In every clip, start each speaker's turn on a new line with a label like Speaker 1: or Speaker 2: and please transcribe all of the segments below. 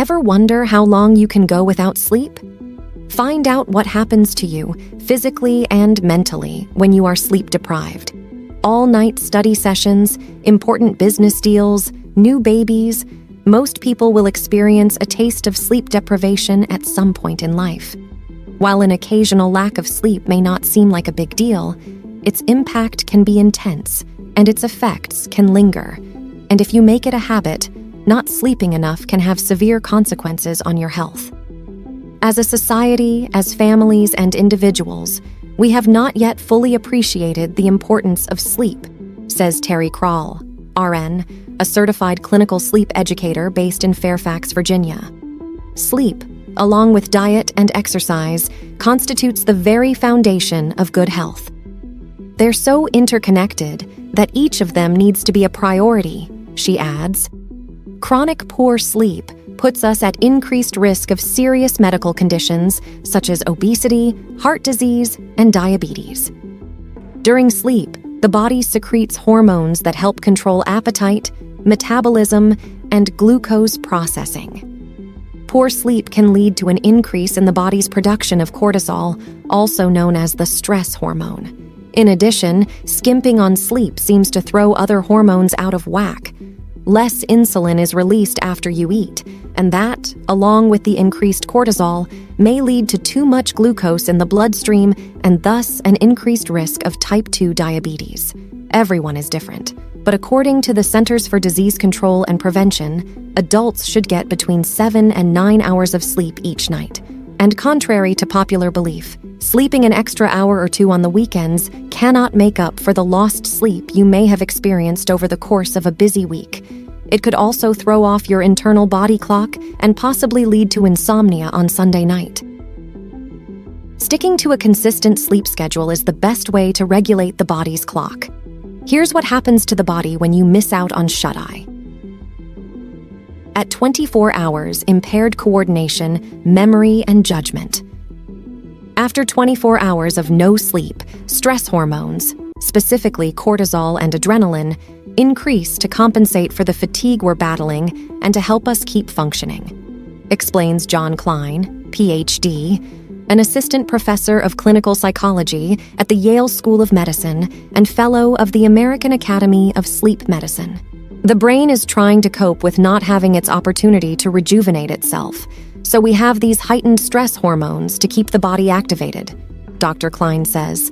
Speaker 1: Ever wonder how long you can go without sleep? Find out what happens to you, physically and mentally, when you are sleep deprived. All-night study sessions, important business deals, new babies. Most people will experience a taste of sleep deprivation at some point in life. While an occasional lack of sleep may not seem like a big deal, its impact can be intense, and its effects can linger. And if you make it a habit, not sleeping enough can have severe consequences on your health. As a society, as families and individuals, we have not yet fully appreciated the importance of sleep, says Terry Krall, RN, a certified clinical sleep educator based in Fairfax, Virginia. Sleep, along with diet and exercise, constitutes the very foundation of good health. They're so interconnected that each of them needs to be a priority, she adds. Chronic poor sleep puts us at increased risk of serious medical conditions such as obesity, heart disease, and diabetes. During sleep, the body secretes hormones that help control appetite, metabolism, and glucose processing. Poor sleep can lead to an increase in the body's production of cortisol, also known as the stress hormone. In addition, skimping on sleep seems to throw other hormones out of whack. Less insulin is released after you eat, and that, along with the increased cortisol, may lead to too much glucose in the bloodstream and thus an increased risk of type 2 diabetes. Everyone is different, but according to the Centers for Disease Control and Prevention, adults should get between 7 and 9 hours of sleep each night. And contrary to popular belief, sleeping an extra hour or two on the weekends cannot make up for the lost sleep you may have experienced over the course of a busy week. It could also throw off your internal body clock and possibly lead to insomnia on Sunday night. Sticking to a consistent sleep schedule is the best way to regulate the body's clock. Here's what happens to the body when you miss out on shut-eye. At 24 hours, impaired coordination, memory, and judgment. After 24 hours of no sleep, stress hormones, specifically cortisol and adrenaline, increase to compensate for the fatigue we're battling and to help us keep functioning, explains John Klein, Ph.D., an assistant professor of clinical psychology at the Yale School of Medicine and fellow of the American Academy of Sleep Medicine. The brain is trying to cope with not having its opportunity to rejuvenate itself, so we have these heightened stress hormones to keep the body activated, Dr. Klein says.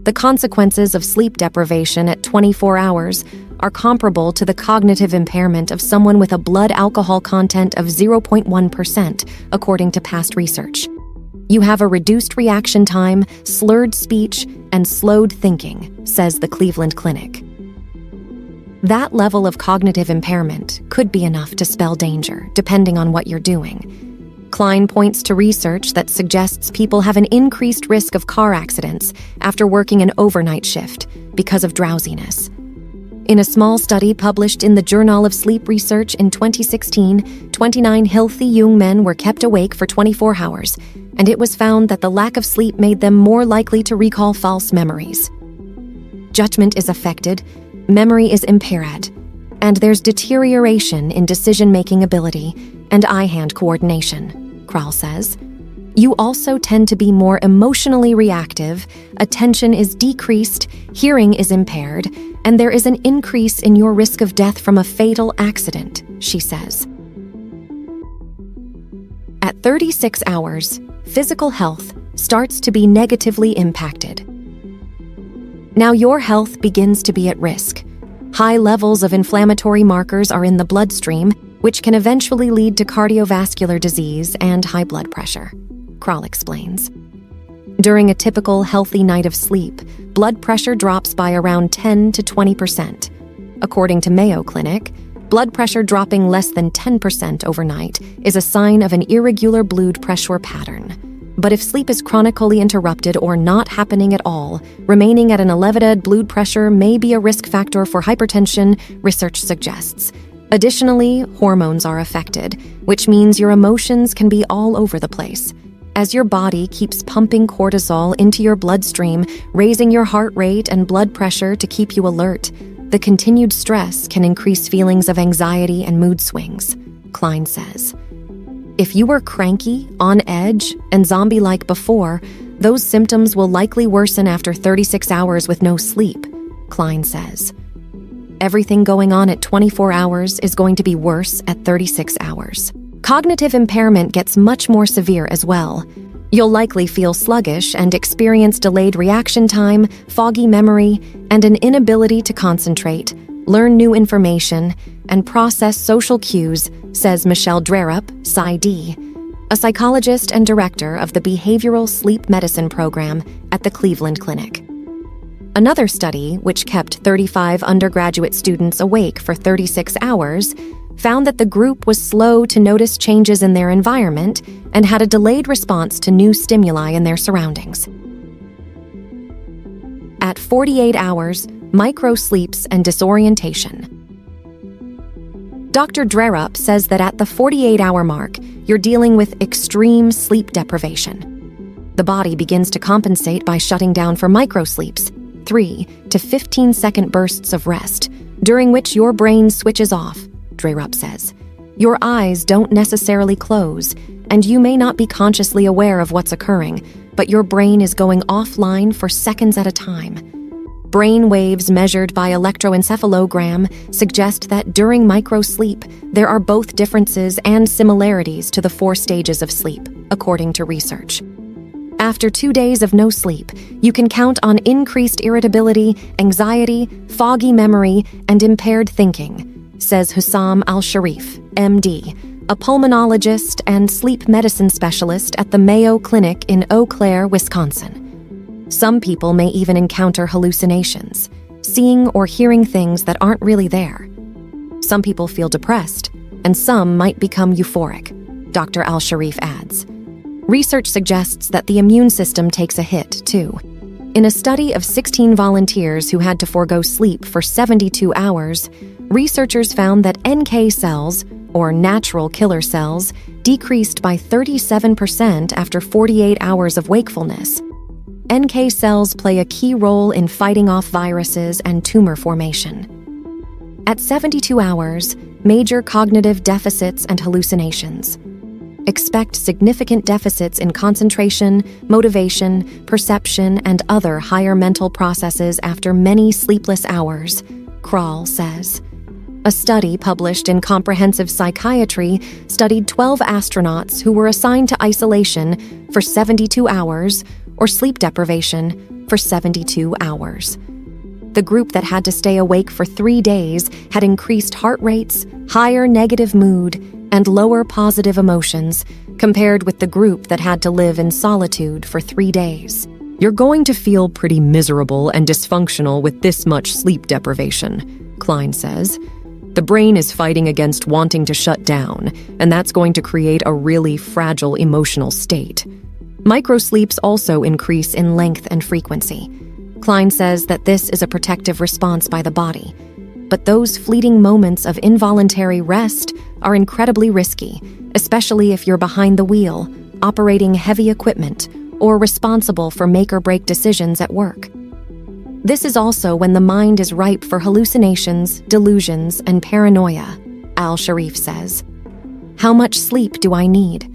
Speaker 1: The consequences of sleep deprivation at 24 hours are comparable to the cognitive impairment of someone with a blood alcohol content of 0.1%, according to past research. You have a reduced reaction time, slurred speech, and slowed thinking, says the Cleveland Clinic. That level of cognitive impairment could be enough to spell danger, depending on what you're doing. Klein points to research that suggests people have an increased risk of car accidents after working an overnight shift because of drowsiness. In a small study published in the Journal of Sleep Research in 2016, 29 healthy young men were kept awake for 24 hours, and it was found that the lack of sleep made them more likely to recall false memories. Judgment is affected, memory is impaired, and there's deterioration in decision-making ability and eye-hand coordination, Krall says. You also tend to be more emotionally reactive, attention is decreased, hearing is impaired, and there is an increase in your risk of death from a fatal accident, she says. At 36 hours, physical health starts to be negatively impacted. Now your health begins to be at risk. High levels of inflammatory markers are in the bloodstream, which can eventually lead to cardiovascular disease and high blood pressure, Krall explains. During a typical healthy night of sleep, blood pressure drops by around 10 to 20%. According to Mayo Clinic, blood pressure dropping less than 10% overnight is a sign of an irregular blood pressure pattern. But if sleep is chronically interrupted or not happening at all, remaining at an elevated blood pressure may be a risk factor for hypertension, research suggests. Additionally, hormones are affected, which means your emotions can be all over the place. As your body keeps pumping cortisol into your bloodstream, raising your heart rate and blood pressure to keep you alert, the continued stress can increase feelings of anxiety and mood swings, Klein says. If you were cranky, on edge, and zombie-like before, those symptoms will likely worsen after 36 hours with no sleep, Klein says. Everything going on at 24 hours is going to be worse at 36 hours. Cognitive impairment gets much more severe as well. You'll likely feel sluggish and experience delayed reaction time, foggy memory, and an inability to concentrate, learn new information, and process social cues, says Michelle Drerup, PsyD, a psychologist and director of the Behavioral Sleep Medicine Program at the Cleveland Clinic. Another study, which kept 35 undergraduate students awake for 36 hours, found that the group was slow to notice changes in their environment and had a delayed response to new stimuli in their surroundings. At 48 hours, microsleeps and disorientation. Dr. Drerup says that at the 48-hour mark, you're dealing with extreme sleep deprivation. The body begins to compensate by shutting down for microsleeps, 3 to 15-second bursts of rest, during which your brain switches off, Drerup says. Your eyes don't necessarily close, and you may not be consciously aware of what's occurring, but your brain is going offline for seconds at a time. Brain waves measured by electroencephalogram suggest that during microsleep, there are both differences and similarities to the 4 stages of sleep, according to research. After 2 days of no sleep, you can count on increased irritability, anxiety, foggy memory, and impaired thinking, says Hussam Al-Sharif, MD, a pulmonologist and sleep medicine specialist at the Mayo Clinic in Eau Claire, Wisconsin. Some people may even encounter hallucinations, seeing or hearing things that aren't really there. Some people feel depressed, and some might become euphoric, Dr. Al-Sharif adds. Research suggests that the immune system takes a hit, too. In a study of 16 volunteers who had to forego sleep for 72 hours, researchers found that NK cells, or natural killer cells, decreased by 37% after 48 hours of wakefulness. NK cells play a key role in fighting off viruses and tumor formation. At 72 hours, major cognitive deficits and hallucinations. Expect significant deficits in concentration, motivation, perception, and other higher mental processes after many sleepless hours, Kroll says. A study published in Comprehensive Psychiatry studied 12 astronauts who were assigned to isolation for 72 hours or sleep deprivation for 72 hours. The group that had to stay awake for 3 days had increased heart rates, higher negative mood, and lower positive emotions compared with the group that had to live in solitude for 3 days.
Speaker 2: You're going to feel pretty miserable and dysfunctional with this much sleep deprivation, Klein says. The brain is fighting against wanting to shut down, and that's going to create a really fragile emotional state. Microsleeps also increase in length and frequency. Klein says that this is a protective response by the body. But those fleeting moments of involuntary rest are incredibly risky, especially if you're behind the wheel, operating heavy equipment, or responsible for make-or-break decisions at work. This is also when the mind is ripe for hallucinations, delusions, and paranoia, Al-Sharif says. How much sleep do I need?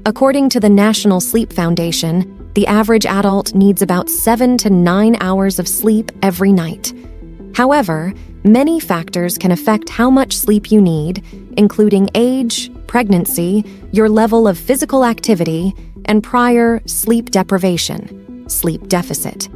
Speaker 2: According to the National Sleep Foundation, the average adult needs about 7 to 9 hours of sleep every night. However, many factors can affect how much sleep you need, including age, pregnancy, your level of physical activity, and prior sleep deprivation, sleep deficit.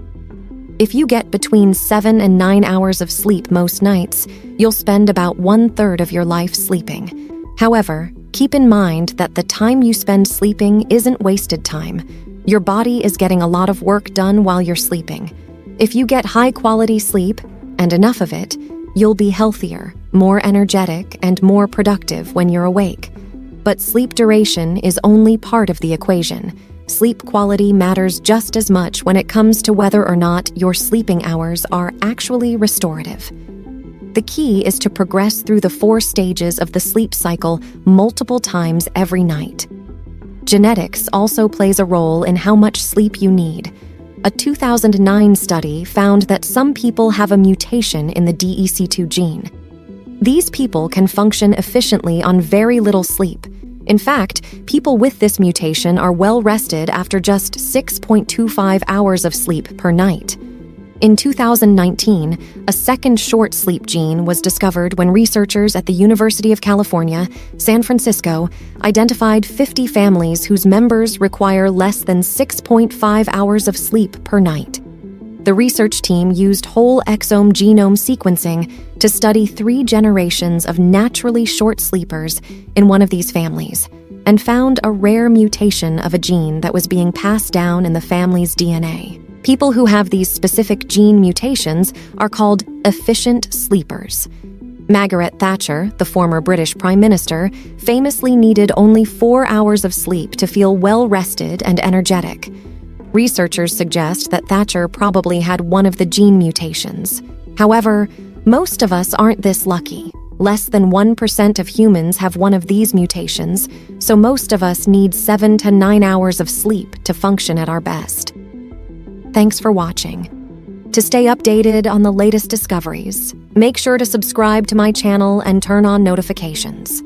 Speaker 2: If you get between 7 and 9 hours of sleep most nights, you'll spend about 1/3 of your life sleeping. However, keep in mind that the time you spend sleeping isn't wasted time. Your body is getting a lot of work done while you're sleeping. If you get high-quality sleep, and enough of it, you'll be healthier, more energetic, and more productive when you're awake. But sleep duration is only part of the equation. Sleep quality matters just as much when it comes to whether or not your sleeping hours are actually restorative. The key is to progress through the 4 stages of the sleep cycle multiple times every night. Genetics also plays a role in how much sleep you need. A 2009 study found that some people have a mutation in the DEC2 gene. These people can function efficiently on very little sleep,
Speaker 1: In fact, people with this mutation are well rested after just 6.25 hours of sleep per night. In 2019, a second short sleep gene was discovered when researchers at the University of California, San Francisco, identified 50 families whose members require less than 6.5 hours of sleep per night. The research team used whole exome genome sequencing to study 3 generations of naturally short sleepers in one of these families, and found a rare mutation of a gene that was being passed down in the family's DNA. People who have these specific gene mutations are called efficient sleepers. Margaret Thatcher, the former British Prime Minister, famously needed only 4 hours of sleep to feel well-rested and energetic. Researchers suggest that Thatcher probably had one of the gene mutations. However, most of us aren't this lucky. Less than 1% of humans have one of these mutations, so most of us need 7 to 9 hours of sleep to function at our best. Thanks for watching. To stay updated on the latest discoveries, make sure to subscribe to my channel and turn on notifications.